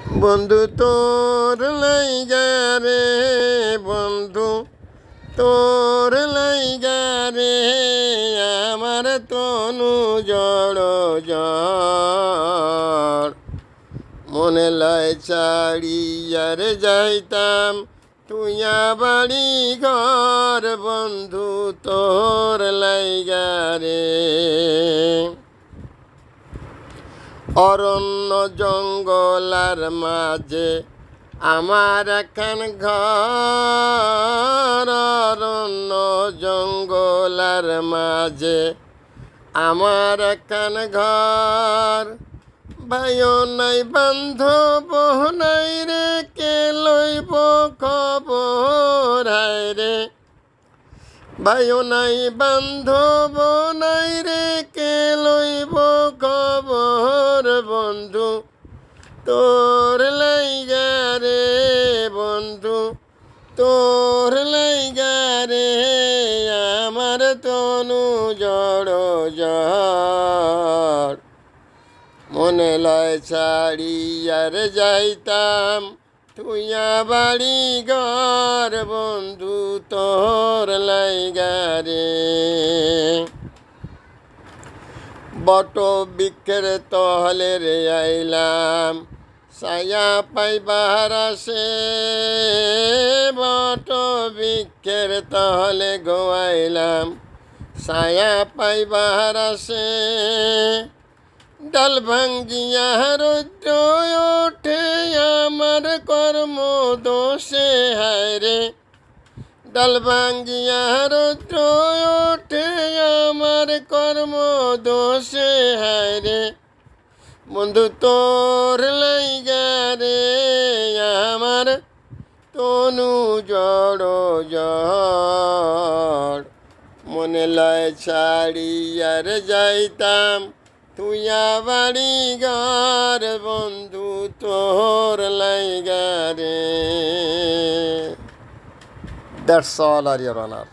বন্ধু তোর লাইগা রে, বন্ধু তোর লাইগা রে, আমার তনু জড় জড়। মনে লয় ছাড়িয়ার যাইতাম তুইয়া বাড়ি ঘর, বন্ধু তোর লাইগা রে। অরণ্য জঙ্গলার মাঝে আমার একখান ঘর, অরণ্য জঙ্গলার মাঝে আমার একখান ঘর। ভাইও নাই বান্ধব নাই রে, কে লইব খবর হায় রে। ভাইও নাই বান্ধব নাই রে, কে লইব খবর, বন্ধু তোর লাইগা রে, বন্ধু তোর লাইগা রে, আমার তনু জড় জড়। মনে লয় ছাড়িয়ার যাইতাম তুইয়া বাড়ি ঘর, বন্ধু তোর লাইগা রে। বট বৃক্ষের তহলে রে আইলাম ছায়া পাইবার আসে, বট বৃক্ষের তহলে গোয়াইলাম ছায়া পাইবার আসে। ডাল ভাঙ্গিয়া রৌদ্র ওঠে আমার কর্ম দোষে হায় রে। ডাল ভাঙ্গিয়া রৌদ্র ওঠে আমার কর্ম দোষে হায় রে। বন্ধু তোর লাইগা রে, আমার তনু জড় জড়। মনে লয় ছাড়িয়ার যাইতাম তুইয়া বাড়ি ঘর, বন্ধু তোর লাইগা রে। That's all, Your Honor.